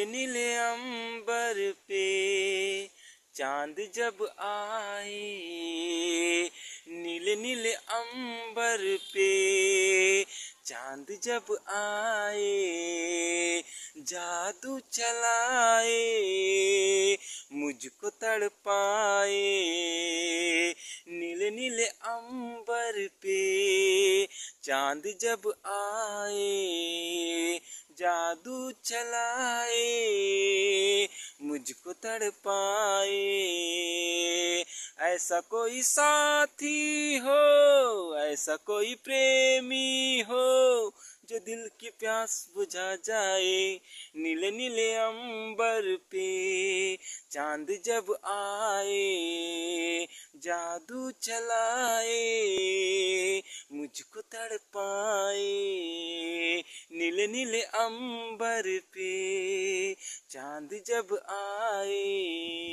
नीले नीले अंबर पे चांद जब आए, नीले नीले अंबर पे चांद जब आए, जादू चलाए मुझको तड़पाए। नीले नीले अंबर पे चांद जब आए, जादू चलाए मुझको तड़पाए। ऐसा कोई साथी हो, ऐसा कोई प्रेमी हो, जो दिल की प्यास बुझा जाए। नीले नीले अंबर पे चांद जब आए, जादू चलाए मुझको तड़पाए। नीले नीले अंबर पे चांद जब आए।